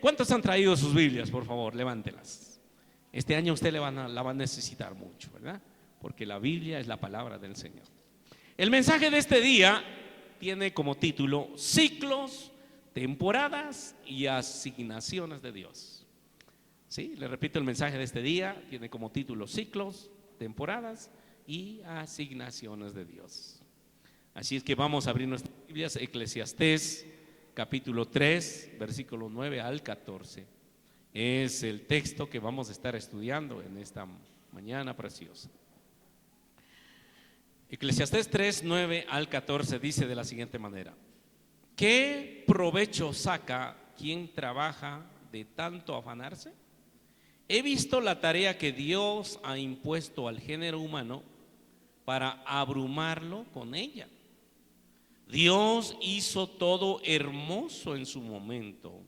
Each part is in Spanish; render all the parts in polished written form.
¿Cuántos han traído sus Biblias? Por favor, levántelas. Este año usted la va a necesitar mucho, ¿verdad? Porque la Biblia es la palabra del Señor. El mensaje de este día tiene como título Ciclos, temporadas y asignaciones de Dios. Sí, le repito, el mensaje de este día tiene como título Ciclos, temporadas y asignaciones de Dios. Así es que vamos a abrir nuestras Biblias, Eclesiastés capítulo 3, versículo 9 al 14. Es el texto que vamos a estar estudiando en esta mañana preciosa. Eclesiastés 3, 9 al 14 dice de la siguiente manera: ¿qué provecho saca quien trabaja de tanto afanarse? He visto la tarea que Dios ha impuesto al género humano para abrumarlo con ella. Dios hizo todo hermoso en su momento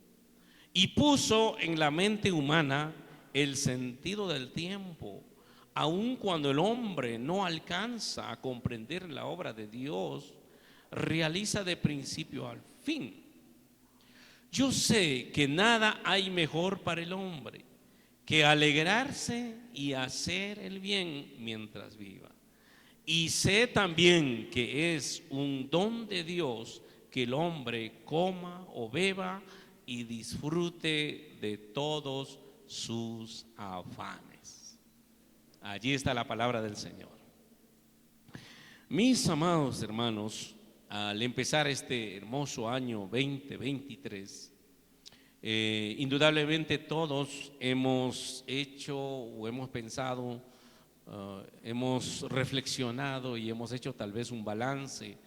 y puso en la mente humana el sentido del tiempo, aun cuando el hombre no alcanza a comprender la obra de Dios, realiza de principio al fin. Yo sé que nada hay mejor para el hombre que alegrarse y hacer el bien mientras viva. Y sé también que es un don de Dios que el hombre coma o beba y disfrute de todos sus afanes. Allí está la palabra del Señor. Mis amados hermanos, al empezar este hermoso año 2023, indudablemente todos hemos hecho o hemos pensado, hemos reflexionado y hemos hecho tal vez un balance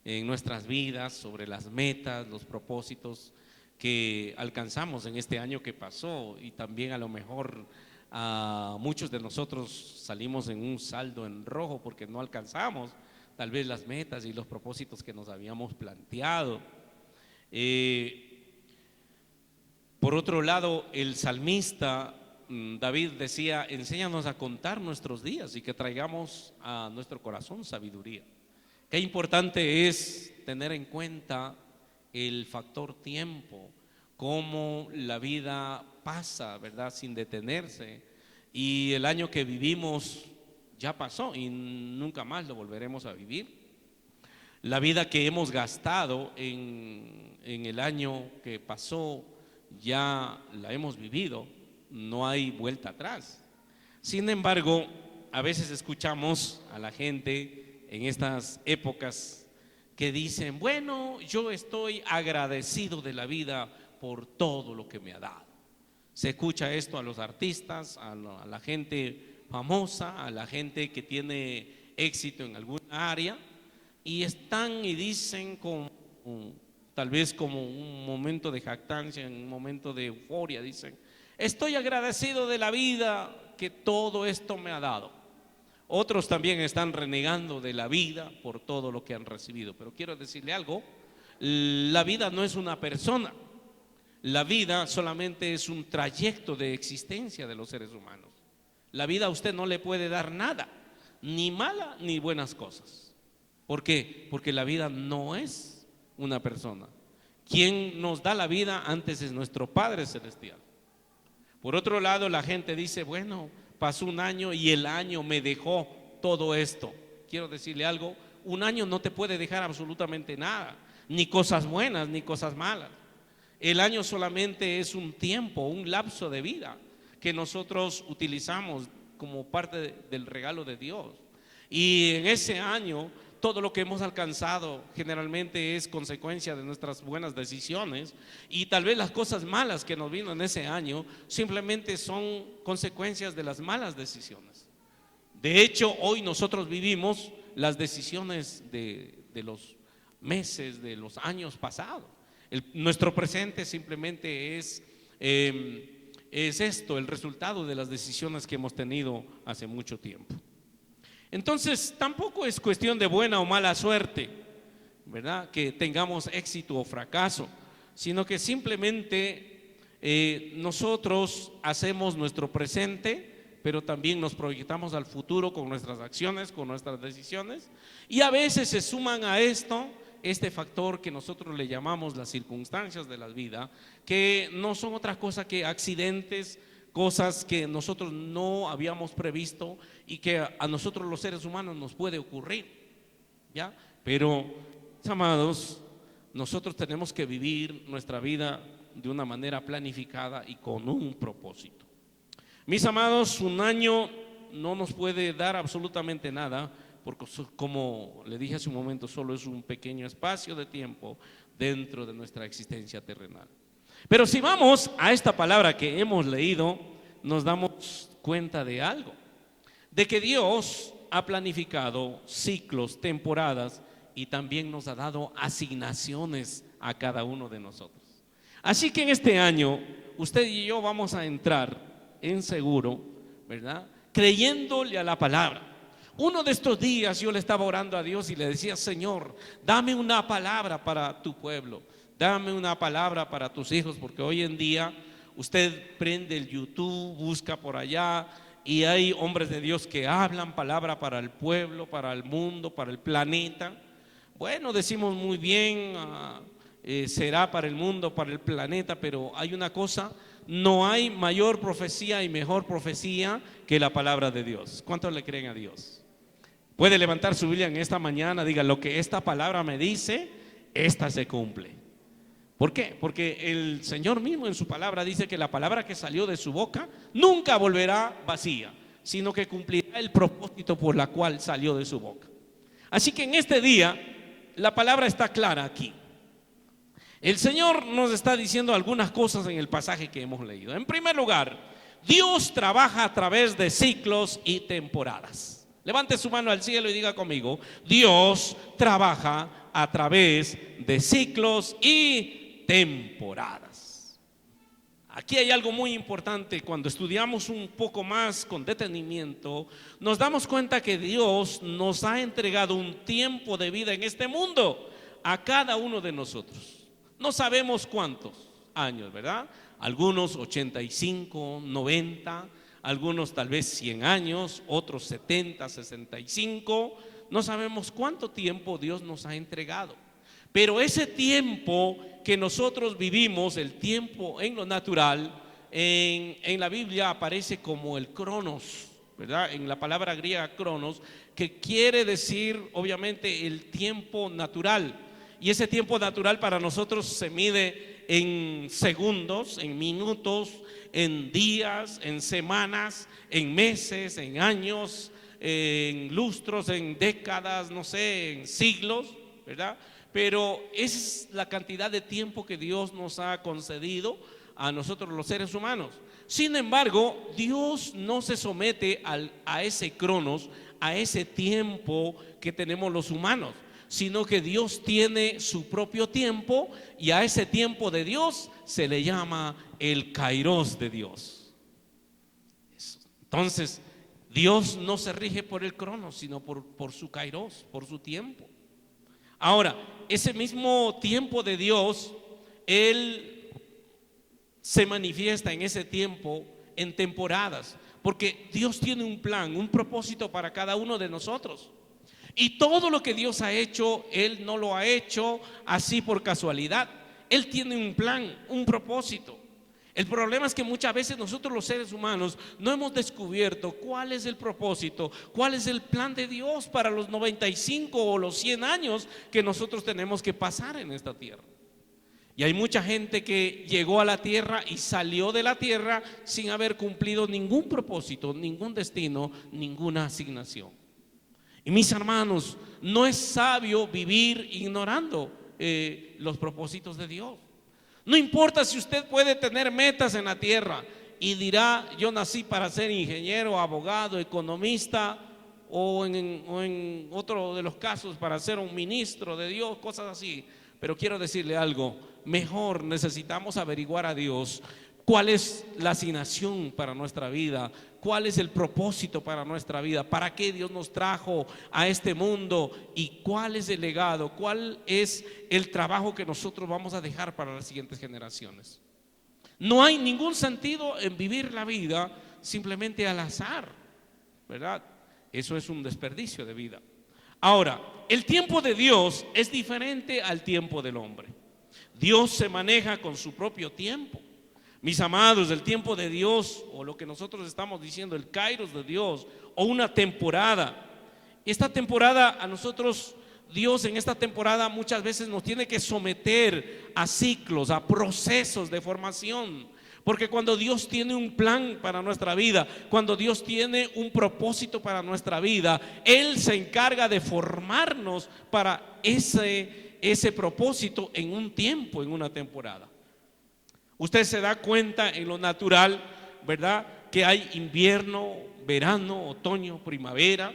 en nuestras vidas sobre las metas, los propósitos que alcanzamos en este año que pasó, y también a lo mejor muchos de nosotros salimos en un saldo en rojo porque no alcanzamos tal vez las metas y los propósitos que nos habíamos planteado. Por otro lado, el salmista David decía: enséñanos a contar nuestros días y que traigamos a nuestro corazón sabiduría. Qué importante es tener en cuenta el factor tiempo, cómo la vida pasa, ¿verdad?, sin detenerse, y el año que vivimos ya pasó y nunca más lo volveremos a vivir. La vida que hemos gastado en el año que pasó ya la hemos vivido, no hay vuelta atrás. Sin embargo, a veces escuchamos a la gente en estas épocas que dicen: bueno, yo estoy agradecido de la vida por todo lo que me ha dado. Se escucha esto a los artistas, a la gente famosa, a la gente que tiene éxito en alguna área, y están y dicen tal vez como un momento de jactancia, en un momento de euforia, dicen: estoy agradecido de la vida que todo esto me ha dado. Otros también están renegando de la vida por todo lo que han recibido. Pero quiero decirle algo: la vida no es una persona, la vida solamente es un trayecto de existencia de los seres humanos. La vida a usted no le puede dar nada, ni mala ni buenas cosas. ¿Por qué? Porque la vida no es una persona. Quien nos da la vida antes es nuestro Padre Celestial. Por otro lado, la gente dice: bueno, pasó un año y el año me dejó todo esto. Quiero decirle algo: un año no te puede dejar absolutamente nada, ni cosas buenas ni cosas malas. El año solamente es un tiempo, un lapso de vida que nosotros utilizamos como parte del regalo de Dios. Y en ese año todo lo que hemos alcanzado generalmente es consecuencia de nuestras buenas decisiones, y tal vez las cosas malas que nos vino en ese año simplemente son consecuencias de las malas decisiones. De hecho, hoy nosotros vivimos las decisiones de los meses, de los años pasados. Nuestro presente simplemente es esto, el resultado de las decisiones que hemos tenido hace mucho tiempo. Entonces, tampoco es cuestión de buena o mala suerte, ¿verdad?, que tengamos éxito o fracaso, sino que simplemente nosotros hacemos nuestro presente, pero también nos proyectamos al futuro con nuestras acciones, con nuestras decisiones, y a veces se suman a esto este factor que nosotros le llamamos las circunstancias de la vida, que no son otra cosa que accidentes, cosas que nosotros no habíamos previsto y que a nosotros los seres humanos nos puede ocurrir, ¿ya? Pero, amados, nosotros tenemos que vivir nuestra vida de una manera planificada y con un propósito. Mis amados, un año no nos puede dar absolutamente nada, porque como le dije hace un momento, solo es un pequeño espacio de tiempo dentro de nuestra existencia terrenal. Pero si vamos a esta palabra que hemos leído, nos damos cuenta de algo, de que Dios ha planificado ciclos, temporadas, y también nos ha dado asignaciones a cada uno de nosotros. Así que en este año, usted y yo vamos a entrar en seguro, ¿verdad?, creyéndole a la palabra. Uno de estos días yo le estaba orando a Dios y le decía: Señor, dame una palabra para tu pueblo, dame una palabra para tus hijos, porque hoy en día usted prende el YouTube, busca por allá y hay hombres de Dios que hablan palabra para el pueblo, para el mundo, para el planeta. Bueno, decimos muy bien, será para el mundo, para el planeta, pero hay una cosa: no hay mayor profecía y mejor profecía que la palabra de Dios. ¿Cuántos le creen a Dios? Puede levantar su Biblia en esta mañana, diga: lo que esta palabra me dice, esta se cumple. ¿Por qué? Porque el Señor mismo en su palabra dice que la palabra que salió de su boca nunca volverá vacía, sino que cumplirá el propósito por la cual salió de su boca. Así que en este día la palabra está clara aquí. El Señor nos está diciendo algunas cosas en el pasaje que hemos leído. En primer lugar, Dios trabaja a través de ciclos y temporadas. Levante su mano al cielo y diga conmigo: Dios trabaja a través de ciclos y temporadas. Aquí hay algo muy importante. Cuando estudiamos un poco más con detenimiento, nos damos cuenta que Dios nos ha entregado un tiempo de vida en este mundo a cada uno de nosotros. No sabemos cuántos años, ¿verdad? Algunos 85, 90, algunos tal vez 100 años, otros 70, 65. No sabemos cuánto tiempo Dios nos ha entregado. Pero ese tiempo que nosotros vivimos, el tiempo en lo natural, en la Biblia aparece como el cronos, ¿verdad? En la palabra griega cronos, que quiere decir obviamente el tiempo natural. Y ese tiempo natural para nosotros se mide en segundos, en minutos, en días, en semanas, en meses, en años, en lustros, en décadas, no sé, en siglos, ¿verdad? Pero esa es la cantidad de tiempo que Dios nos ha concedido a nosotros los seres humanos. Sin embargo, Dios no se somete a ese cronos, a ese tiempo que tenemos los humanos, sino que Dios tiene su propio tiempo, y a ese tiempo de Dios se le llama el kairos de Dios. Entonces, Dios no se rige por el cronos, sino por su kairos, por su tiempo. Ahora, ese mismo tiempo de Dios, Él se manifiesta en ese tiempo en temporadas, porque Dios tiene un plan, un propósito para cada uno de nosotros. Y todo lo que Dios ha hecho, Él no lo ha hecho así por casualidad. Él tiene un plan, un propósito. El problema es que muchas veces nosotros los seres humanos no hemos descubierto cuál es el propósito, cuál es el plan de Dios para los 95 o los 100 años que nosotros tenemos que pasar en esta tierra. Y hay mucha gente que llegó a la tierra y salió de la tierra sin haber cumplido ningún propósito, ningún destino, ninguna asignación. Y mis hermanos, no es sabio vivir ignorando los propósitos de Dios. No importa si usted puede tener metas en la tierra y dirá: yo nací para ser ingeniero, abogado, economista, o en otro de los casos para ser un ministro de Dios, cosas así. Pero quiero decirle algo: mejor necesitamos averiguar a Dios cuál es la asignación para nuestra vida, cuál es el propósito para nuestra vida, para qué Dios nos trajo a este mundo y cuál es el legado, cuál es el trabajo que nosotros vamos a dejar para las siguientes generaciones. No hay ningún sentido en vivir la vida simplemente al azar, ¿verdad? Eso es un desperdicio de vida. Ahora, el tiempo de Dios es diferente al tiempo del hombre. Dios se maneja con su propio tiempo. Mis amados, el tiempo de Dios, o lo que nosotros estamos diciendo, el kairos de Dios, o una temporada. Esta temporada a nosotros, Dios en esta temporada muchas veces nos tiene que someter a ciclos, a procesos de formación. Porque cuando Dios tiene un plan para nuestra vida, cuando Dios tiene un propósito para nuestra vida, Él se encarga de formarnos para ese propósito en un tiempo, en una temporada. Usted se da cuenta en lo natural, ¿verdad? Que hay invierno, verano, otoño, primavera.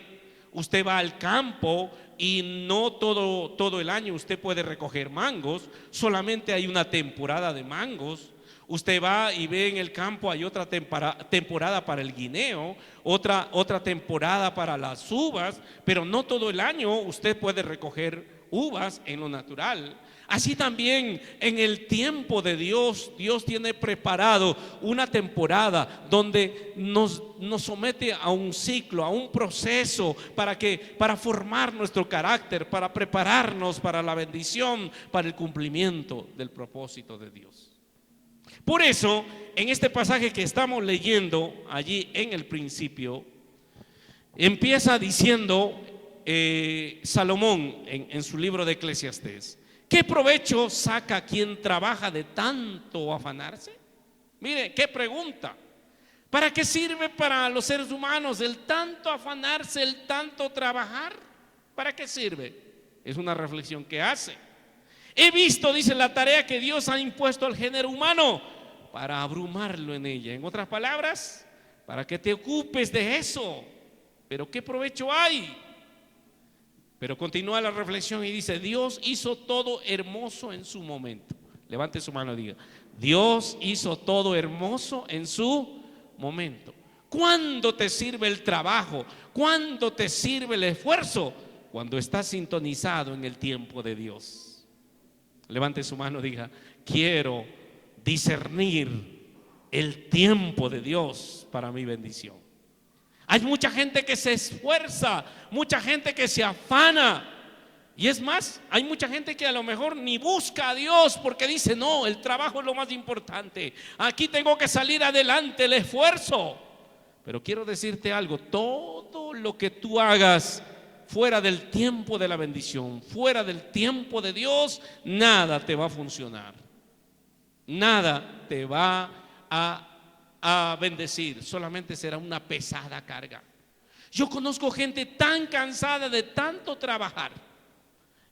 Usted va al campo y no todo el año usted puede recoger mangos, solamente hay una temporada de mangos. Usted va y ve en el campo, hay otra temporada para el guineo, otra temporada para las uvas, pero no todo el año usted puede recoger uvas en lo natural. Así también en el tiempo de Dios, Dios tiene preparado una temporada donde nos somete a un ciclo, a un proceso para formar nuestro carácter, para prepararnos para la bendición, para el cumplimiento del propósito de Dios. Por eso, en este pasaje que estamos leyendo allí en el principio, empieza diciendo Salomón en su libro de Eclesiastés: ¿qué provecho saca quien trabaja de tanto afanarse? Mire, qué pregunta. ¿Para qué sirve para los seres humanos el tanto afanarse, el tanto trabajar? ¿Para qué sirve? Es una reflexión que hace. He visto, dice, la tarea que Dios ha impuesto al género humano para abrumarlo en ella. En otras palabras, para que te ocupes de eso. Pero ¿qué provecho hay? Pero continúa la reflexión y dice: Dios hizo todo hermoso en su momento. Levante su mano y diga: Dios hizo todo hermoso en su momento. ¿Cuándo te sirve el trabajo? ¿Cuándo te sirve el esfuerzo? Cuando estás sintonizado en el tiempo de Dios. Levante su mano y diga: quiero discernir el tiempo de Dios para mi bendición. Hay mucha gente que se esfuerza, mucha gente que se afana. Y es más, hay mucha gente que a lo mejor ni busca a Dios porque dice: no, el trabajo es lo más importante. Aquí tengo que salir adelante, el esfuerzo. Pero quiero decirte algo: todo lo que tú hagas fuera del tiempo de la bendición, fuera del tiempo de Dios, nada te va a funcionar. Nada te va a bendecir, solamente será una pesada carga. Yo conozco gente tan cansada de tanto trabajar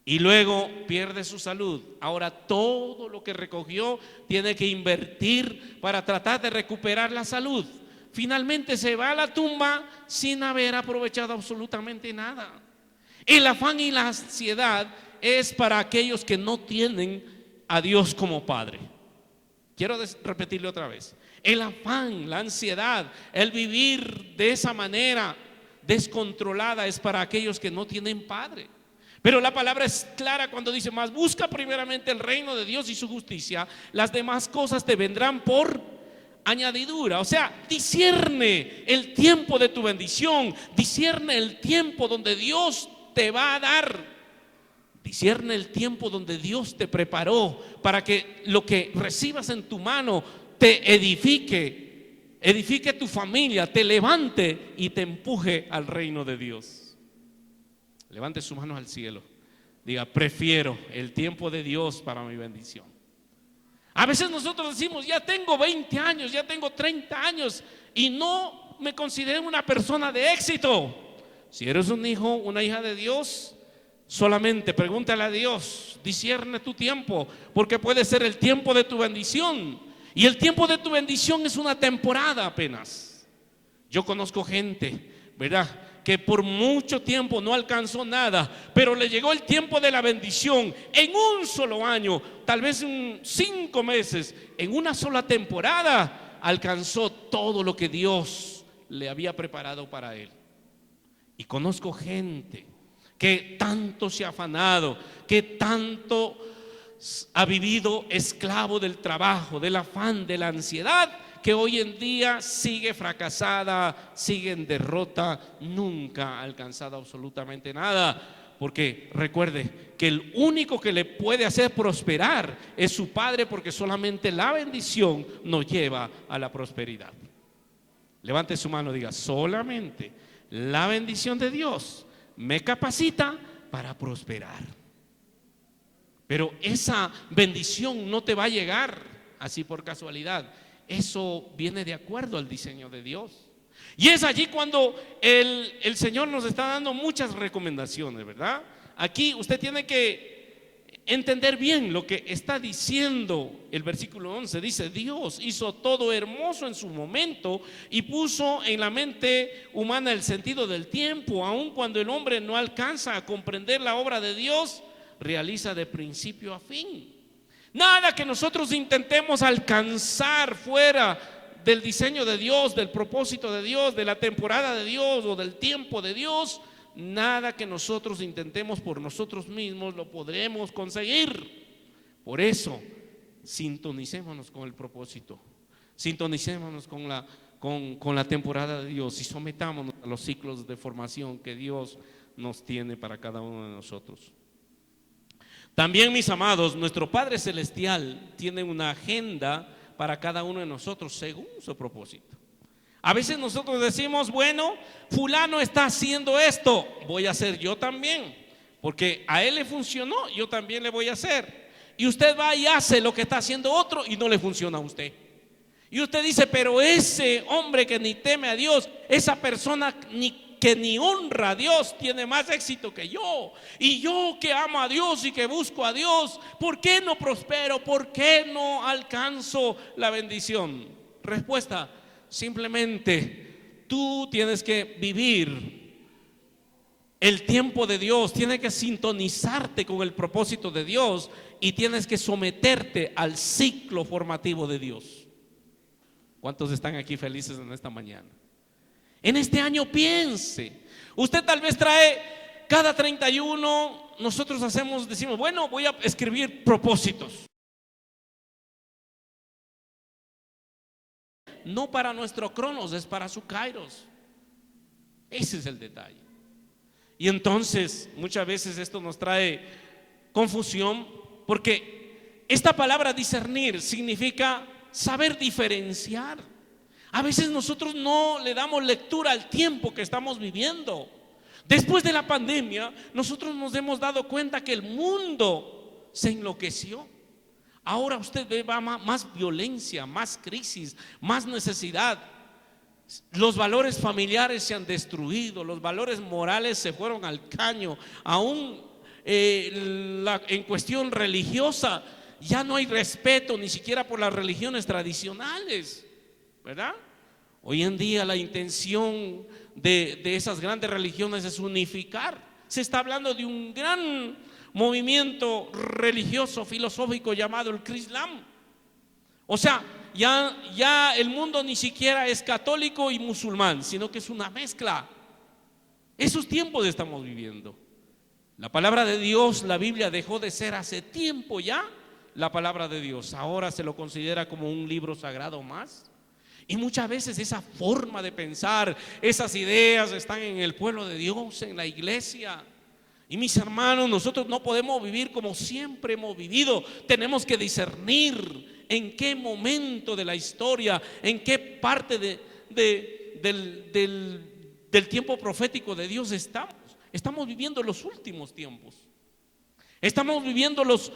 y luego pierde su salud. Ahora todo lo que recogió tiene que invertir para tratar de recuperar la salud. Finalmente se va a la tumba sin haber aprovechado absolutamente nada. El afán y la ansiedad es para aquellos que no tienen a Dios como Padre. Quiero repetirle otra vez: el afán, la ansiedad, el vivir de esa manera descontrolada es para aquellos que no tienen Padre. Pero la palabra es clara cuando dice: más busca primeramente el reino de Dios y su justicia, las demás cosas te vendrán por añadidura. O sea, discierne el tiempo de tu bendición, discierne el tiempo donde Dios te va a dar, discierne el tiempo donde Dios te preparó para que lo que recibas en tu mano te edifique tu familia, te levante y te empuje al reino de Dios. Levante sus manos al cielo, diga: prefiero el tiempo de Dios para mi bendición. A veces nosotros decimos: ya tengo 20 años, ya tengo 30 años y no me considero una persona de éxito. Si eres un hijo, una hija de Dios, solamente pregúntale a Dios, discierne tu tiempo, porque puede ser el tiempo de tu bendición. Y el tiempo de tu bendición es una temporada apenas. Yo conozco gente, ¿verdad?, que por mucho tiempo no alcanzó nada, pero le llegó el tiempo de la bendición en un solo año, tal vez en 5 meses, en una sola temporada, alcanzó todo lo que Dios le había preparado para él. Y conozco gente que tanto se ha afanado, que tanto ha vivido esclavo del trabajo, del afán, de la ansiedad, que hoy en día sigue fracasada, sigue en derrota, nunca ha alcanzado absolutamente nada, porque recuerde que el único que le puede hacer prosperar es su Padre, porque solamente la bendición nos lleva a la prosperidad. Levante su mano y diga: solamente la bendición de Dios me capacita para prosperar. Pero esa bendición no te va a llegar así por casualidad. Eso viene de acuerdo al diseño de Dios. Y es allí cuando el Señor nos está dando muchas recomendaciones, ¿verdad? Aquí usted tiene que entender bien lo que está diciendo el versículo 11. Dice: Dios hizo todo hermoso en su momento y puso en la mente humana el sentido del tiempo. Aun cuando el hombre no alcanza a comprender la obra de Dios, realiza de principio a fin. Nada que nosotros intentemos alcanzar fuera del diseño de Dios, del propósito de Dios, de la temporada de Dios o del tiempo de Dios, nada que nosotros intentemos por nosotros mismos lo podremos conseguir. Por eso, sintonicémonos con el propósito, sintonicémonos con la temporada de Dios y sometámonos a los ciclos de formación que Dios nos tiene para cada uno de nosotros. También, mis amados, nuestro Padre Celestial tiene una agenda para cada uno de nosotros según su propósito. A veces nosotros decimos: bueno, fulano está haciendo esto, voy a hacer yo también, porque a él le funcionó, yo también le voy a hacer. Y usted va y hace lo que está haciendo otro y no le funciona a usted. Y usted dice: pero ese hombre que ni teme a Dios, esa persona que ni honra a Dios, tiene más éxito que yo. Y yo que amo a Dios y que busco a Dios, ¿por qué no prospero? ¿Por qué no alcanzo la bendición? Respuesta: simplemente tú tienes que vivir el tiempo de Dios, tienes que sintonizarte con el propósito de Dios y tienes que someterte al ciclo formativo de Dios. ¿Cuántos están aquí felices en esta mañana? En este año piense. Usted tal vez trae cada 31, nosotros decimos: bueno, voy a escribir propósitos. No para nuestro Cronos, es para su Kairos. Ese es el detalle. Y entonces muchas veces esto nos trae confusión, porque esta palabra discernir significa saber diferenciar. A veces nosotros no le damos lectura al tiempo que estamos viviendo. Después de la pandemia, nosotros nos hemos dado cuenta que el mundo se enloqueció. Ahora usted ve más violencia, más crisis, más necesidad. Los valores familiares se han destruido, los valores morales se fueron al caño. Aún en cuestión religiosa ya no hay respeto ni siquiera por las religiones tradicionales, ¿verdad? Hoy en día la intención de esas grandes religiones es unificar. Se está hablando de un gran movimiento religioso, filosófico llamado el Islam. O sea, ya el mundo ni siquiera es católico y musulmán, sino que es una mezcla. Esos tiempos estamos viviendo. La palabra de Dios, la Biblia, dejó de ser hace tiempo ya la palabra de Dios. Ahora se lo considera como un libro sagrado más. Y muchas veces esa forma de pensar, esas ideas están en el pueblo de Dios, en la iglesia. Y mis hermanos, nosotros no podemos vivir como siempre hemos vivido. Tenemos que discernir en qué momento de la historia, en qué parte del tiempo profético de Dios estamos. Estamos viviendo los últimos tiempos. Estamos viviendo los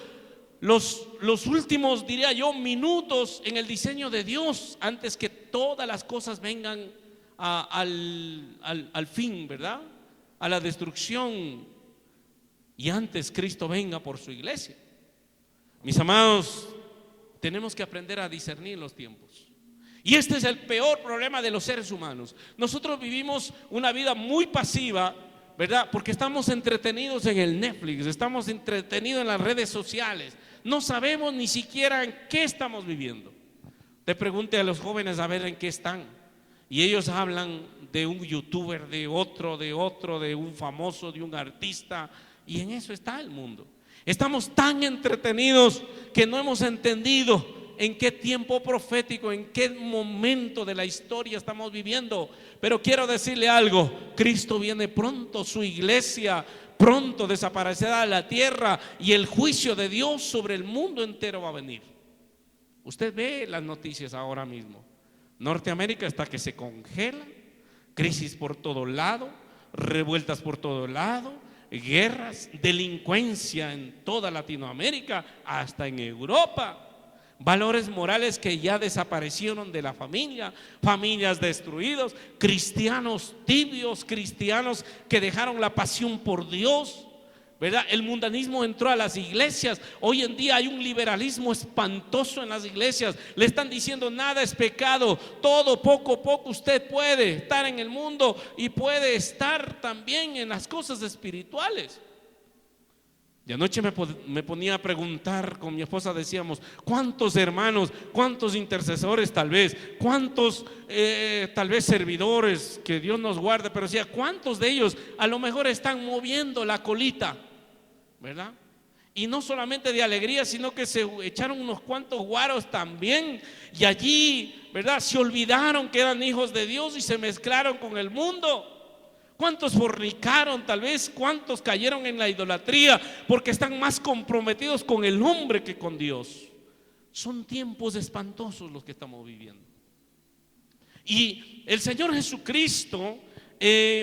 últimos, diría yo, minutos en el diseño de Dios, antes que todas las cosas vengan al fin, ¿verdad? A la destrucción, y antes Cristo venga por su iglesia. Mis amados, tenemos que aprender a discernir los tiempos. Y este es el peor problema de los seres humanos. Nosotros vivimos una vida muy pasiva, ¿verdad? Porque estamos entretenidos en el Netflix, estamos entretenidos en las redes sociales. No sabemos ni siquiera en qué estamos viviendo. Te pregunte a los jóvenes a ver en qué están. Y ellos hablan de un youtuber, de un famoso, de un artista. Y en eso está el mundo. Estamos tan entretenidos que no hemos entendido en qué tiempo profético, en qué momento de la historia estamos viviendo. Pero quiero decirle algo: Cristo viene pronto, su iglesia pronto desaparecerá de la tierra y el juicio de Dios sobre el mundo entero va a venir. Usted ve las noticias ahora mismo. Norteamérica está que se congela, crisis por todo lado, revueltas por todo lado, guerras, delincuencia en toda Latinoamérica, hasta en Europa. Valores morales que ya desaparecieron de la familia, familias destruidas, cristianos tibios, cristianos que dejaron la pasión por Dios, ¿verdad? El mundanismo entró a las iglesias. Hoy en día hay un liberalismo espantoso en las iglesias. Le están diciendo: nada es pecado, todo poco a poco usted puede estar en el mundo y puede estar también en las cosas espirituales. Y anoche me ponía a preguntar con mi esposa, decíamos: ¿cuántos hermanos, cuántos intercesores tal vez, cuántos tal vez servidores, que Dios nos guarde, pero decía, cuántos de ellos a lo mejor están moviendo la colita, ¿verdad? Y no solamente de alegría, sino que se echaron unos cuantos guaros también, y allí, ¿verdad?, se olvidaron que eran hijos de Dios y se mezclaron con el mundo. ¿Cuántos fornicaron tal vez? ¿Cuántos cayeron en la idolatría porque están más comprometidos con el hombre que con Dios? Son tiempos espantosos los que estamos viviendo. Y el Señor Jesucristo,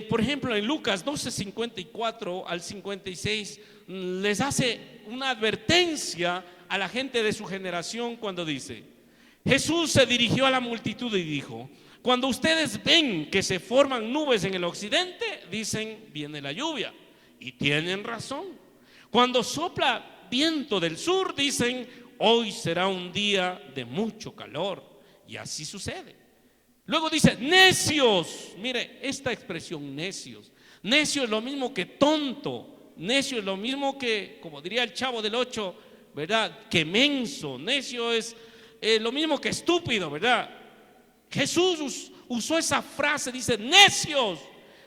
por ejemplo, en Lucas 12:54 al 56, les hace una advertencia a la gente de su generación cuando dice: Jesús se dirigió a la multitud y dijo: cuando ustedes ven que se forman nubes en el occidente, dicen: viene la lluvia. Y tienen razón. Cuando sopla viento del sur, dicen: hoy será un día de mucho calor. Y así sucede. Luego dice: necios. Mire esta expresión, necios. Necio es lo mismo que tonto. Necio es lo mismo que, como diría el Chavo del Ocho, ¿verdad?, que menso. Necio es lo mismo que estúpido, ¿verdad? Jesús usó esa frase, dice: necios,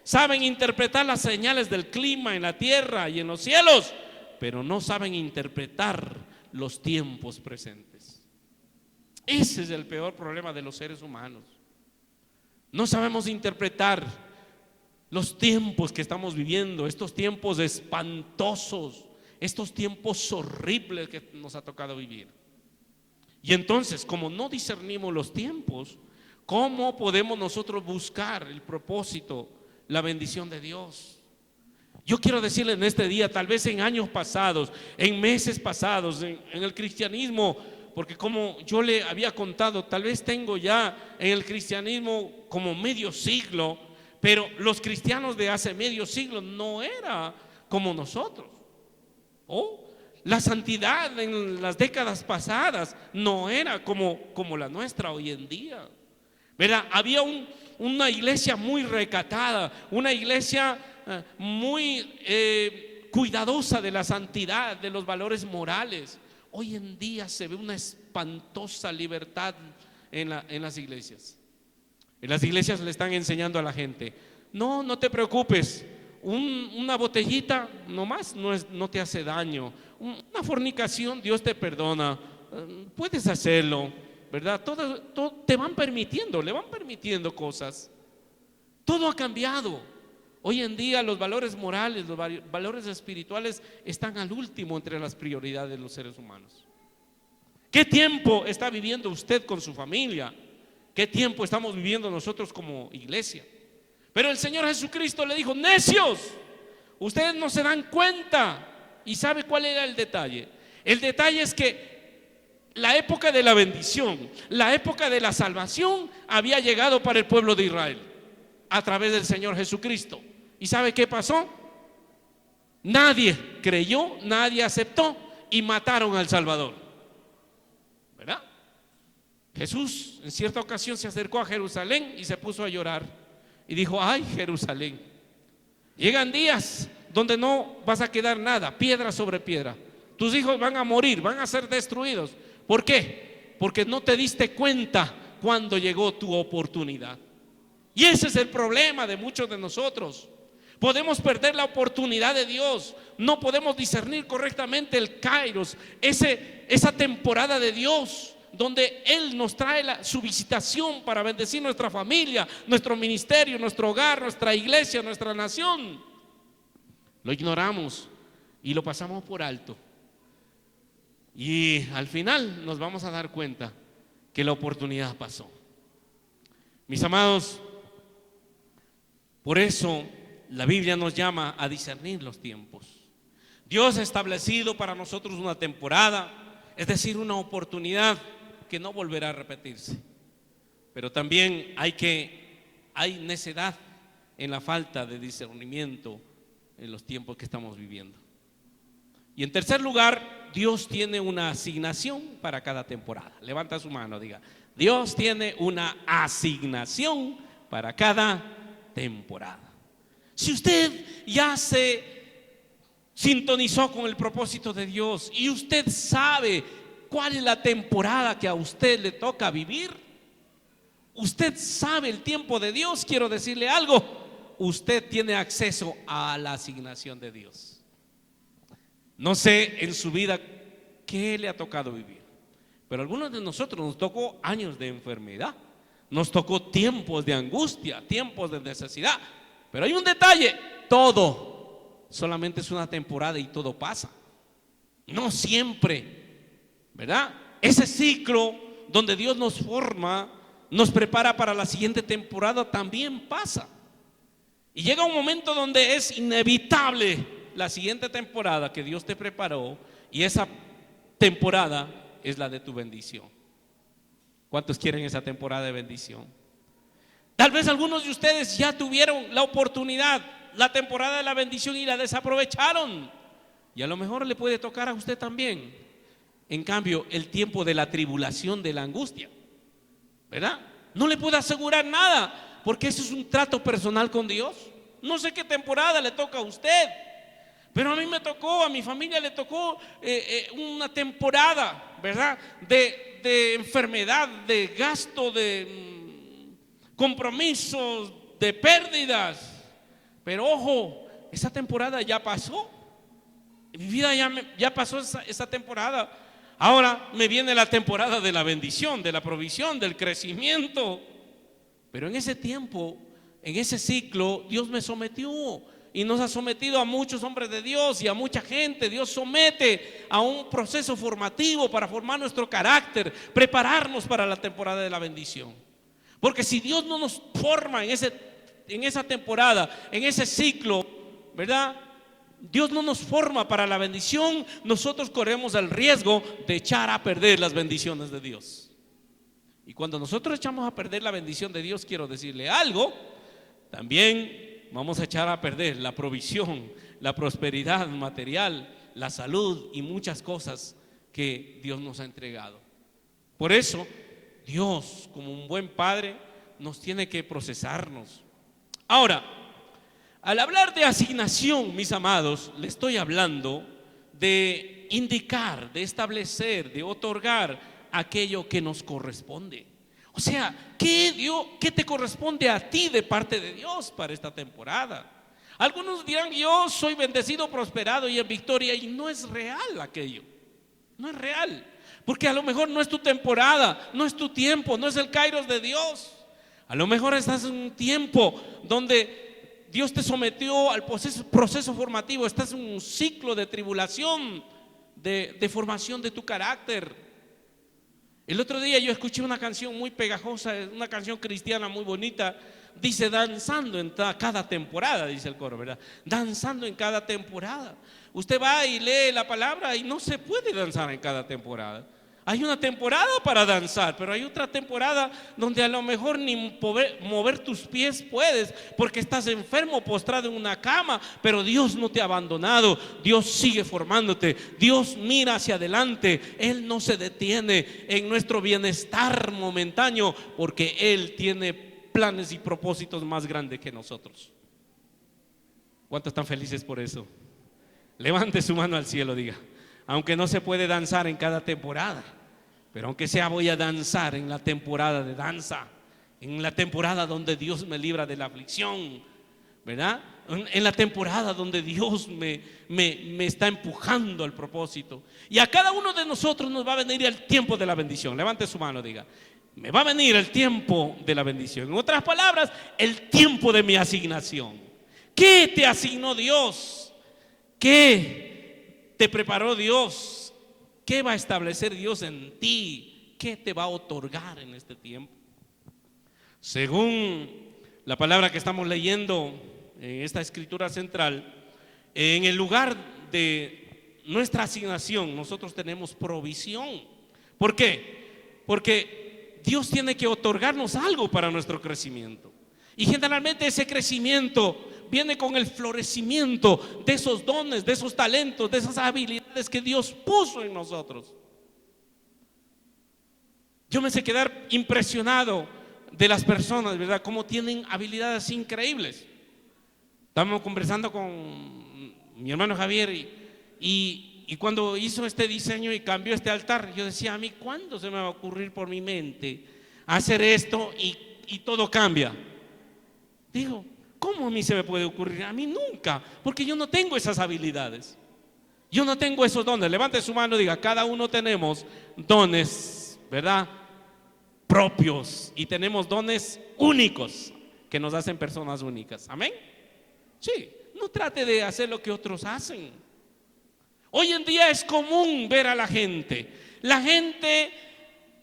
saben interpretar las señales del clima en la tierra y en los cielos, pero no saben interpretar los tiempos presentes. Ese es el peor problema de los seres humanos. No sabemos interpretar los tiempos que estamos viviendo, estos tiempos espantosos, estos tiempos horribles que nos ha tocado vivir. Y entonces, como no discernimos los tiempos, ¿cómo podemos nosotros buscar el propósito, la bendición de Dios? Yo quiero decirle en este día, tal vez en años pasados, en meses pasados, en el cristianismo, porque como yo le había contado, tal vez tengo ya en el cristianismo como medio siglo, pero los cristianos de hace medio siglo no era como nosotros. La santidad en las décadas pasadas no era como la nuestra hoy en día. ¿Verdad? Había una iglesia muy recatada, una iglesia muy cuidadosa de la santidad, de los valores morales. Hoy en día se ve una espantosa libertad en las iglesias. En las iglesias le están enseñando a la gente: no te preocupes, una botellita nomás no te hace daño, una fornicación Dios te perdona, puedes hacerlo, ¿verdad? Todo te van permitiendo, le van permitiendo cosas. Todo ha cambiado. Hoy en día los valores morales, los valores espirituales están al último entre las prioridades de los seres humanos. ¿Qué tiempo está viviendo usted con su familia? ¿Qué tiempo estamos viviendo nosotros como iglesia? Pero el Señor Jesucristo le dijo: necios, ustedes no se dan cuenta. ¿Y sabe cuál era el detalle? El detalle es que la época de la bendición, la época de la salvación había llegado para el pueblo de Israel a través del Señor Jesucristo. ¿Y sabe qué pasó? Nadie creyó, nadie aceptó y mataron al Salvador, ¿verdad? Jesús en cierta ocasión se acercó a Jerusalén y se puso a llorar y dijo: ay, Jerusalén, llegan días donde no vas a quedar nada, piedra sobre piedra. Tus hijos van a morir, van a ser destruidos. ¿Por qué? Porque no te diste cuenta cuando llegó tu oportunidad. Y ese es el problema de muchos de nosotros. Podemos perder la oportunidad de Dios. No podemos discernir correctamente el kairos, esa temporada de Dios. donde Él nos trae su visitación para bendecir nuestra familia, nuestro ministerio, nuestro hogar, nuestra iglesia, nuestra nación. Lo ignoramos y lo pasamos por alto. Y al final nos vamos a dar cuenta que la oportunidad pasó. Mis amados, por eso la Biblia nos llama a discernir los tiempos. Dios ha establecido para nosotros una temporada, es decir, una oportunidad que no volverá a repetirse. Pero también hay necedad en la falta de discernimiento en los tiempos que estamos viviendo. Y en tercer lugar, Dios tiene una asignación para cada temporada. Levanta su mano, diga: Dios tiene una asignación para cada temporada. Si usted ya se sintonizó con el propósito de Dios y usted sabe cuál es la temporada que a usted le toca vivir, usted sabe el tiempo de Dios, quiero decirle algo: usted tiene acceso a la asignación de Dios. No sé en su vida qué le ha tocado vivir, pero a algunos de nosotros nos tocó años de enfermedad, nos tocó tiempos de angustia, tiempos de necesidad. Pero hay un detalle: todo solamente es una temporada y todo pasa. No siempre, ¿verdad? Ese ciclo donde Dios nos forma, nos prepara para la siguiente temporada, también pasa. Y llega un momento donde es inevitable la siguiente temporada que Dios te preparó, y esa temporada es la de tu bendición. ¿Cuántos quieren esa temporada de bendición? Tal vez algunos de ustedes ya tuvieron la oportunidad, la temporada de la bendición, y la desaprovecharon. Y a lo mejor le puede tocar a usted también. En cambio, el tiempo de la tribulación, de la angustia, ¿verdad? No le puedo asegurar nada, porque eso es un trato personal con Dios. No sé qué temporada le toca a usted, pero a mí me tocó, a mi familia le tocó una temporada, ¿verdad? De enfermedad, de gasto, de compromisos, de pérdidas. Pero ojo, esa temporada ya pasó. Mi vida ya pasó esa temporada. Ahora me viene la temporada de la bendición, de la provisión, del crecimiento. Pero en ese tiempo, en ese ciclo, Dios me sometió. Y nos ha sometido a muchos hombres de Dios y a mucha gente. Dios somete a un proceso formativo para formar nuestro carácter, prepararnos para la temporada de la bendición. Porque si Dios no nos forma en esa temporada, en ese ciclo, ¿verdad? Dios no nos forma para la bendición, nosotros corremos el riesgo de echar a perder las bendiciones de Dios. Y cuando nosotros echamos a perder la bendición de Dios, quiero decirle algo, también vamos a echar a perder la provisión, la prosperidad material, la salud y muchas cosas que Dios nos ha entregado. Por eso, Dios, como un buen padre, nos tiene que procesarnos. Ahora, al hablar de asignación, mis amados, le estoy hablando de indicar, de establecer, de otorgar aquello que nos corresponde. O sea, ¿qué te corresponde a ti de parte de Dios para esta temporada? Algunos dirán: yo soy bendecido, prosperado y en victoria. Y no es real aquello. No es real. Porque a lo mejor no es tu temporada, no es tu tiempo, no es el kairos de Dios. A lo mejor estás en un tiempo donde Dios te sometió al proceso formativo. Estás en un ciclo de tribulación, de formación de tu carácter. El otro día yo escuché una canción muy pegajosa, una canción cristiana muy bonita. Dice: danzando en cada temporada, dice el coro, ¿verdad? Danzando en cada temporada. Usted va y lee la palabra y no se puede danzar en cada temporada. Hay una temporada para danzar, pero hay otra temporada donde a lo mejor ni mover tus pies puedes, porque estás enfermo, postrado en una cama. Pero Dios no te ha abandonado. Dios sigue formándote. Dios mira hacia adelante. Él no se detiene en nuestro bienestar momentáneo, porque Él tiene planes y propósitos más grandes que nosotros. ¿Cuántos están felices por eso? Levante su mano al cielo, diga: aunque no se puede danzar en cada temporada, pero aunque sea, voy a danzar en la temporada de danza, en la temporada donde Dios me libra de la aflicción. ¿verdad? En la temporada donde Dios me está empujando al propósito. Y a cada uno de nosotros nos va a venir el tiempo de la bendición. Levante su mano, diga: me va a venir el tiempo de la bendición. En otras palabras, el tiempo de mi asignación. ¿Qué te asignó Dios? ¿Qué te preparó Dios? ¿Qué va a establecer Dios en ti? ¿Qué te va a otorgar en este tiempo? Según la palabra que estamos leyendo en esta escritura central, en el lugar de nuestra asignación nosotros tenemos provisión. ¿Por qué? Porque Dios tiene que otorgarnos algo para nuestro crecimiento. Y generalmente ese crecimiento viene con el florecimiento de esos dones, de esos talentos, de esas habilidades que Dios puso en nosotros. Yo me sé quedar impresionado de las personas, ¿verdad? Cómo tienen habilidades increíbles. Estábamos conversando con mi hermano Javier y cuando hizo este diseño y cambió este altar, yo decía: a mí, ¿cuándo se me va a ocurrir por mi mente hacer esto y todo cambia? Digo, ¿cómo a mí se me puede ocurrir? A mí nunca, porque yo no tengo esas habilidades. Yo no tengo esos dones. Levante su mano y diga: cada uno tenemos dones, ¿verdad?, propios, y tenemos dones únicos que nos hacen personas únicas. Amén. Sí, no trate de hacer lo que otros hacen. Hoy en día es común ver a la gente. La gente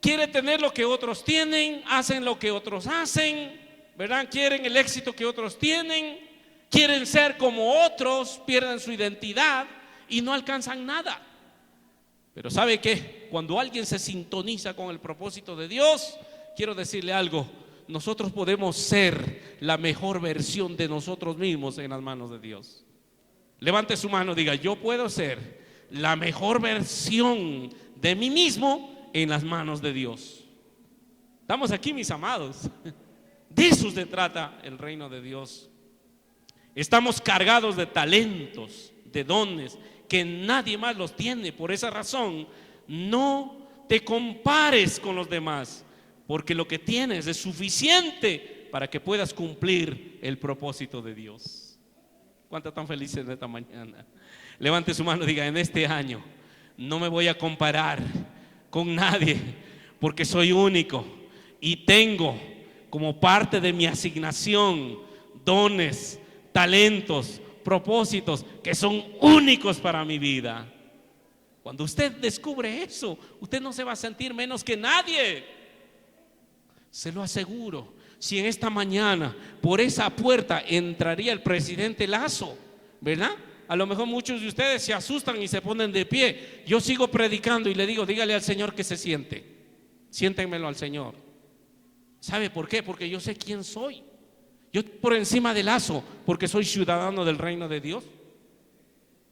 quiere tener lo que otros tienen, hacen lo que otros hacen, ¿verdad? Quieren el éxito que otros tienen, quieren ser como otros, pierden su identidad y no alcanzan nada. Pero ¿sabe qué? Cuando alguien se sintoniza con el propósito de Dios, quiero decirle algo: nosotros podemos ser la mejor versión de nosotros mismos en las manos de Dios. Levante su mano, diga: yo puedo ser la mejor versión de mí mismo en las manos de Dios. Estamos aquí, mis amados. De eso se trata el reino de Dios. Estamos cargados de talentos, de dones que nadie más los tiene. Por esa razón, no te compares con los demás, porque lo que tienes es suficiente para que puedas cumplir el propósito de Dios. ¿Cuántos están felices en esta mañana? Levante su mano y diga: en este año no me voy a comparar con nadie, porque soy único y tengo como parte de mi asignación dones, talentos, propósitos que son únicos para mi vida. Cuando usted descubre eso, usted no se va a sentir menos que nadie. Se lo aseguro. Si en esta mañana por esa puerta entraría el presidente Lazo, ¿verdad? A lo mejor muchos de ustedes se asustan y se ponen de pie. Yo sigo predicando y le digo: dígale al Señor que se siente. Siéntenmelo al Señor. ¿Sabe por qué? Porque yo sé quién soy. Yo estoy por encima de Lazo porque soy ciudadano del reino de Dios.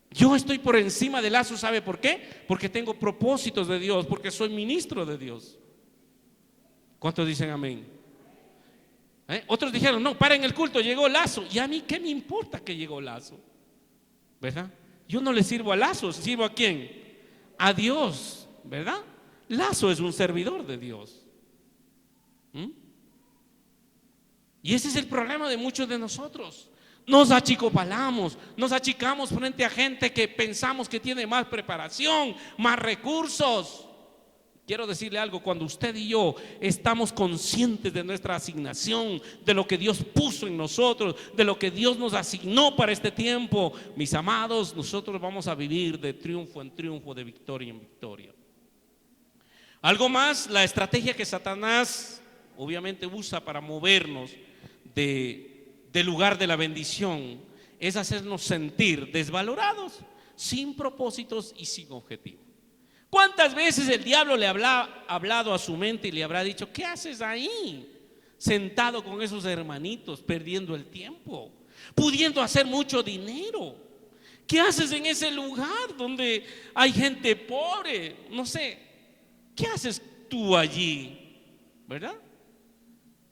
Yo estoy por encima de Lazo, ¿sabe por qué? Porque tengo propósitos de Dios, porque soy ministro de Dios. ¿Cuántos dicen amén? Otros dijeron: no, paren el culto, llegó Lazo. ¿Y a mí qué me importa que llegó Lazo? ¿Verdad? Yo no le sirvo a Lazo, ¿sirvo a quién? A Dios, ¿verdad? Lazo es un servidor de Dios. Y ese es el problema de muchos de nosotros. Nos achicopalamos, nos achicamos frente a gente que pensamos que tiene más preparación, más recursos. Quiero decirle algo: cuando usted y yo estamos conscientes de nuestra asignación, de lo que Dios puso en nosotros, de lo que Dios nos asignó para este tiempo, mis amados, nosotros vamos a vivir de triunfo en triunfo, de victoria en victoria. Algo más, la estrategia que Satanás obviamente usa para movernos del lugar de la bendición es hacernos sentir desvalorados, sin propósitos y sin objetivo. ¿Cuántas veces el diablo le habrá hablado a su mente y le habrá dicho: ¿qué haces ahí, sentado con esos hermanitos, perdiendo el tiempo, pudiendo hacer mucho dinero? ¿Qué haces en ese lugar donde hay gente pobre? No sé, ¿qué haces tú allí? ¿Verdad?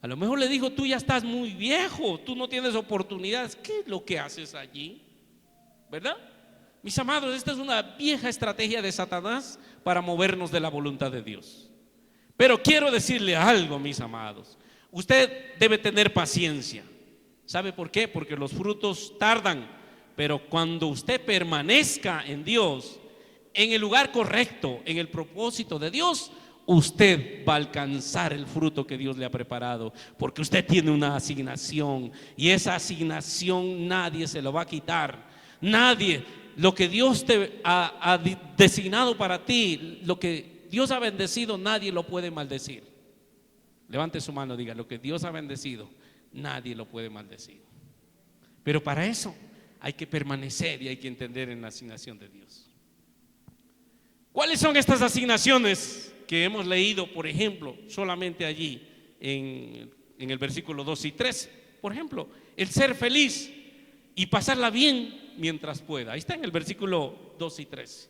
A lo mejor le dijo: tú ya estás muy viejo, tú no tienes oportunidades. ¿Qué es lo que haces allí? ¿Verdad? Mis amados, esta es una vieja estrategia de Satanás para movernos de la voluntad de Dios. Pero quiero decirle algo, mis amados: usted debe tener paciencia. ¿Sabe por qué? Porque los frutos tardan, pero cuando usted permanezca en Dios, en el lugar correcto, en el propósito de Dios, usted va a alcanzar el fruto que Dios le ha preparado, porque usted tiene una asignación y esa asignación nadie se lo va a quitar. Nadie. Lo que Dios te ha designado para ti, lo que Dios ha bendecido, nadie lo puede maldecir. Levante su mano, diga: lo que Dios ha bendecido, nadie lo puede maldecir. Pero para eso hay que permanecer y hay que entender en la asignación de Dios. ¿Cuáles son estas asignaciones que hemos leído, por ejemplo, solamente allí en el versículo 2 y 3? Por ejemplo, el ser feliz y pasarla bien mientras pueda. Ahí está en el versículo 2 y 3.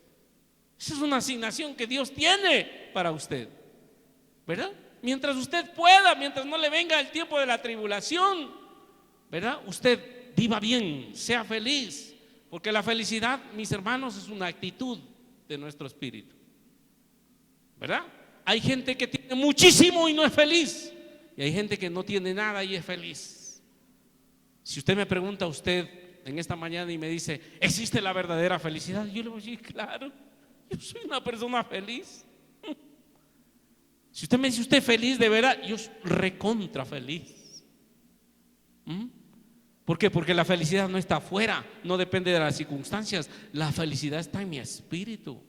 Esa es una asignación que Dios tiene para usted, ¿verdad? Mientras usted pueda, mientras no le venga el tiempo de la tribulación, ¿verdad? Usted viva bien, sea feliz, porque la felicidad, mis hermanos, es una actitud de nuestro espíritu, ¿verdad? Hay gente que tiene muchísimo y no es feliz, y hay gente que no tiene nada y es feliz. Si usted me pregunta a usted en esta mañana y me dice: ¿existe la verdadera felicidad? Yo le voy a decir: claro, yo soy una persona feliz. Si usted me dice: ¿usted feliz de verdad? Yo soy recontra feliz. ¿Por qué? Porque la felicidad no está afuera, no depende de las circunstancias. La felicidad está en mi espíritu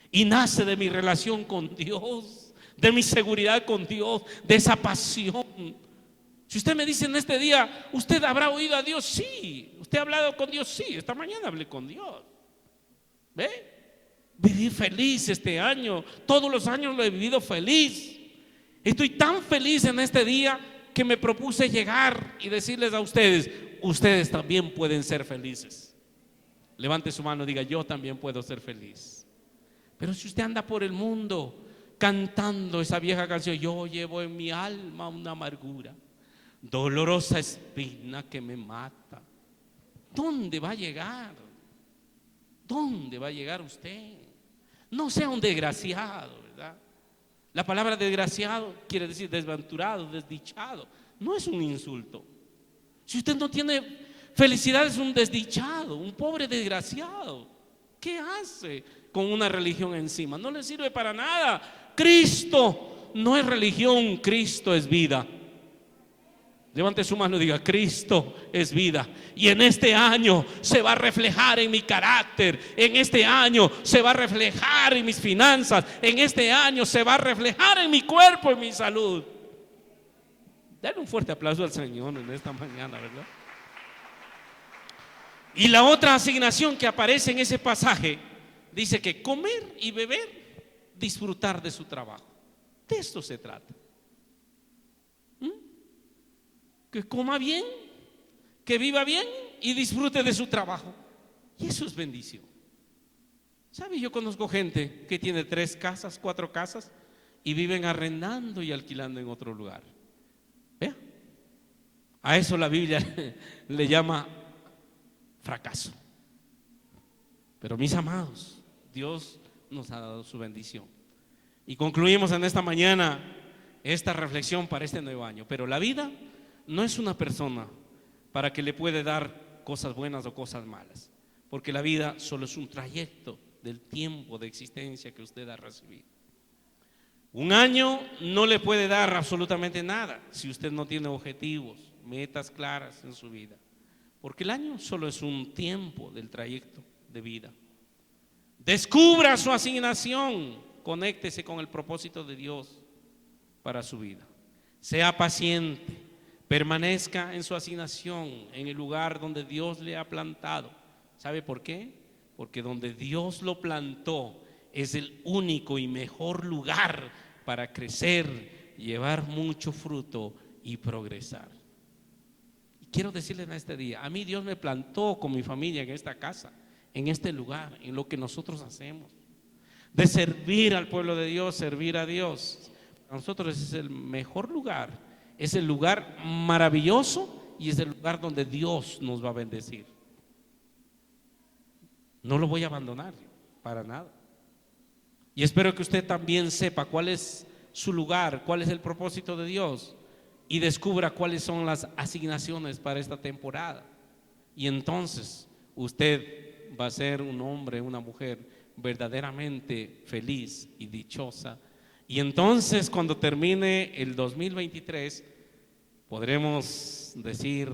y nace de mi relación con Dios, de mi seguridad con Dios, de esa pasión. Si usted me dice en este día: ¿usted habrá oído a Dios? Sí. ¿Usted ha hablado con Dios? Sí. Esta mañana hablé con Dios. ¿Ve? Viví feliz este año. Todos los años lo he vivido feliz. Estoy tan feliz en este día que me propuse llegar y decirles a ustedes: ustedes también pueden ser felices. Levante su mano y diga: yo también puedo ser feliz. Pero si usted anda por el mundo cantando esa vieja canción: yo llevo en mi alma una amargura, dolorosa espina que me mata, ¿dónde va a llegar? ¿Dónde va a llegar usted? No sea un desgraciado, ¿verdad? La palabra desgraciado quiere decir desventurado, desdichado. No es un insulto. Si usted no tiene felicidad, es un desdichado, un pobre desgraciado. ¿Qué hace con una religión encima? No le sirve para nada. Cristo no es religión, Cristo es vida. Levante su mano y diga: Cristo es vida. Y en este año se va a reflejar en mi carácter. En este año se va a reflejar en mis finanzas. En este año se va a reflejar en mi cuerpo, en mi salud. Dale un fuerte aplauso al Señor en esta mañana, ¿verdad? Y la otra asignación que aparece en ese pasaje dice que comer y beber, disfrutar de su trabajo. De esto se trata. Que coma bien, que viva bien y disfrute de su trabajo. Y eso es bendición. ¿Sabe? Yo conozco gente que tiene 3 casas, 4 casas y viven arrendando y alquilando en otro lugar. ¿Vea? A eso la Biblia le llama fracaso. Pero mis amados, Dios nos ha dado su bendición. Y concluimos en esta mañana esta reflexión para este nuevo año. Pero la vida no es una persona para que le puede dar cosas buenas o cosas malas, porque la vida solo es un trayecto del tiempo de existencia que usted ha recibido. Un año no le puede dar absolutamente nada si usted no tiene objetivos, metas claras en su vida, porque el año solo es un tiempo del trayecto de vida. Descubra su asignación, conéctese con el propósito de Dios para su vida. Sea paciente, permanezca en su asignación, en el lugar donde Dios le ha plantado. ¿Sabe por qué? Porque donde Dios lo plantó es el único y mejor lugar para crecer, llevar mucho fruto y progresar. Y quiero decirles en este día: a mí Dios me plantó con mi familia en esta casa, en este lugar, en lo que nosotros hacemos, de servir al pueblo de Dios, servir a Dios. Para nosotros ese es el mejor lugar. Es el lugar maravilloso y es el lugar donde Dios nos va a bendecir. No lo voy a abandonar para nada. Y espero que usted también sepa cuál es su lugar, cuál es el propósito de Dios y descubra cuáles son las asignaciones para esta temporada. Y entonces usted va a ser un hombre, una mujer verdaderamente feliz y dichosa. Y entonces cuando termine el 2023 podremos decir: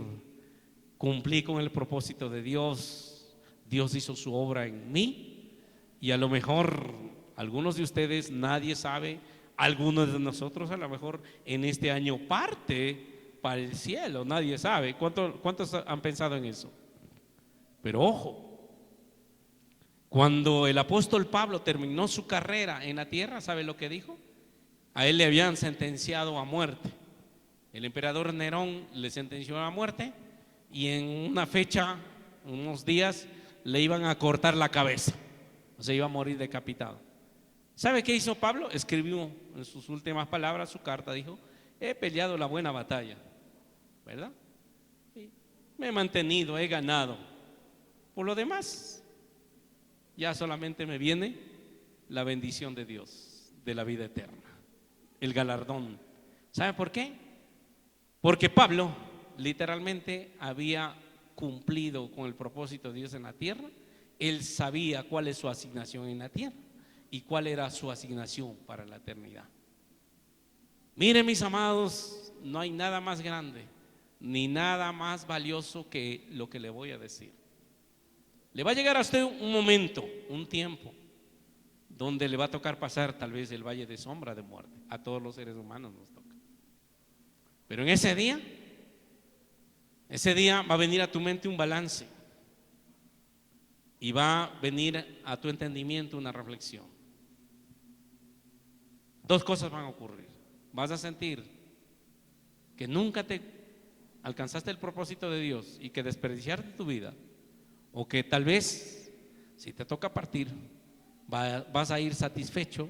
cumplí con el propósito de Dios, Dios hizo su obra en mí. Y a lo mejor algunos de ustedes, nadie sabe, algunos de nosotros a lo mejor en este año parte para el cielo, nadie sabe. ¿Cuántos han pensado en eso? Pero ojo, cuando el apóstol Pablo terminó su carrera en la tierra, ¿sabe lo que dijo? A él le habían sentenciado a muerte. El emperador Nerón le sentenció a muerte y en una fecha, unos días, le iban a cortar la cabeza, o sea, iba a morir decapitado. ¿Sabe qué hizo Pablo? Escribió en sus últimas palabras su carta, dijo: he peleado la buena batalla, ¿verdad? Me he mantenido, he ganado. Por lo demás, ya solamente me viene la bendición de Dios, de la vida eterna, el galardón. ¿Sabe por qué? Porque Pablo literalmente había cumplido con el propósito de Dios en la tierra. Él sabía cuál es su asignación en la tierra y cuál era su asignación para la eternidad. Miren, mis amados, no hay nada más grande ni nada más valioso que lo que le voy a decir. Le va a llegar a usted un momento, un tiempo, donde le va a tocar pasar tal vez el valle de sombra de muerte. A todos los seres humanos nos toca. Pero en ese día va a venir a tu mente un balance y va a venir a tu entendimiento una reflexión. Dos cosas van a ocurrir. Vas a sentir que nunca te alcanzaste el propósito de Dios y que desperdiciaste tu vida, o que tal vez, si te toca partir, vas a ir satisfecho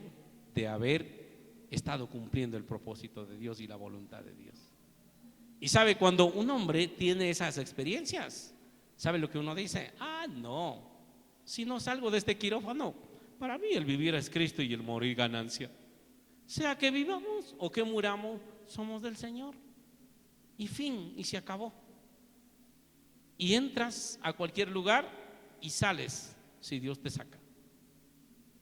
de haber estado cumpliendo el propósito de Dios y la voluntad de Dios. Y sabe, cuando un hombre tiene esas experiencias, ¿sabe lo que uno dice? No, si no salgo de este quirófano, para mí el vivir es Cristo y el morir ganancia. Sea que vivamos o que muramos, somos del Señor. Y fin, y se acabó. Y entras a cualquier lugar y sales si Dios te saca.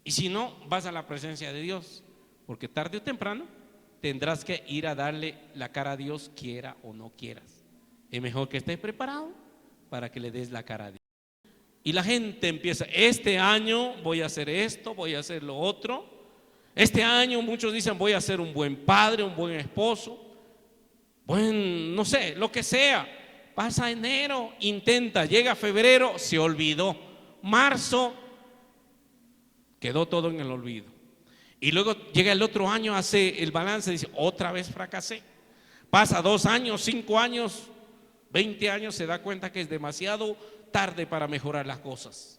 Y si no, vas a la presencia de Dios, porque tarde o temprano tendrás que ir a darle la cara a Dios, quiera o no quieras. Es mejor que estés preparado para que le des la cara a Dios. Y la gente empieza: este año voy a hacer esto, voy a hacer lo otro. Este año muchos dicen: voy a ser un buen padre, un buen esposo, no sé, lo que sea. Pasa enero, intenta, llega febrero, se olvidó. Marzo, quedó todo en el olvido. Y luego llega el otro año, hace el balance, dice: otra vez fracasé. Pasa 2 años, 5 años, 20 años, se da cuenta que es demasiado tarde para mejorar las cosas.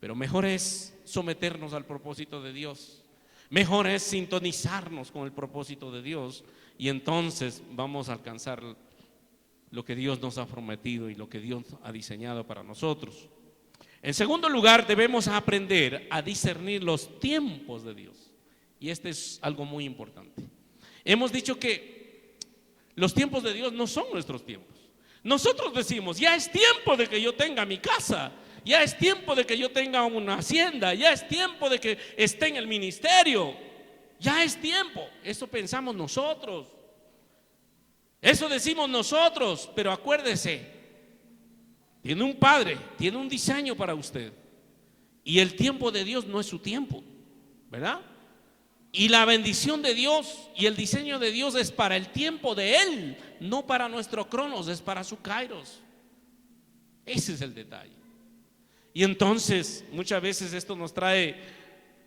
Pero mejor es someternos al propósito de Dios. Mejor es sintonizarnos con el propósito de Dios, y entonces vamos a alcanzar lo que Dios nos ha prometido y lo que Dios ha diseñado para nosotros. En segundo lugar, debemos aprender a discernir los tiempos de Dios. Y este es algo muy importante. Hemos dicho que los tiempos de Dios no son nuestros tiempos. Nosotros decimos: ya es tiempo de que yo tenga mi casa, ya es tiempo de que yo tenga una hacienda, ya es tiempo de que esté en el ministerio, ya es tiempo. Eso pensamos nosotros, eso decimos nosotros. Pero acuérdese, tiene un Padre, tiene un diseño para usted, y el tiempo de Dios no es su tiempo, ¿verdad? Y la bendición de Dios y el diseño de Dios es para el tiempo de Él, no para nuestro cronos, es para su kairos. Ese es el detalle. Y entonces muchas veces esto nos trae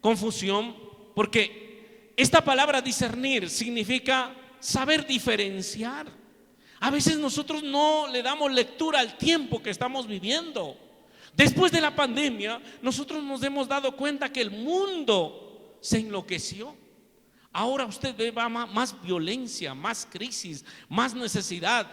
confusión, porque esta palabra discernir significa saber diferenciar. A veces nosotros no le damos lectura al tiempo que estamos viviendo. Después de la pandemia, nosotros nos hemos dado cuenta que el mundo se enloqueció. Ahora usted ve más violencia, más crisis, más necesidad.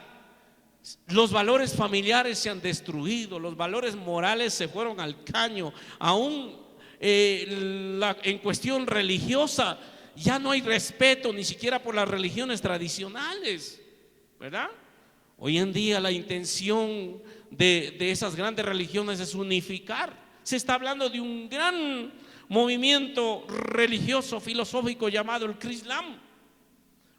Los valores familiares se han destruido, los valores morales se fueron al caño. Aún en cuestión religiosa ya no hay respeto ni siquiera por las religiones tradicionales, ¿verdad? Hoy en día la intención de esas grandes religiones es unificar. Se está hablando de un gran movimiento religioso, filosófico llamado el Islam.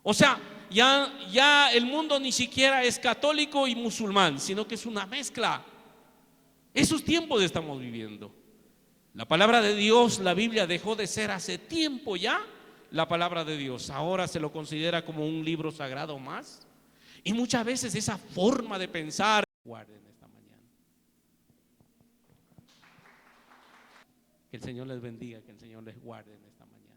O sea, ya el mundo ni siquiera es católico y musulmán, sino que es una mezcla. Esos tiempos estamos viviendo. La palabra de Dios, la Biblia dejó de ser hace tiempo ya la palabra de Dios. Ahora se lo considera como un libro sagrado más. Y muchas veces esa forma de pensar, guarden esta mañana. Que el Señor les bendiga, que el Señor les guarde en esta mañana.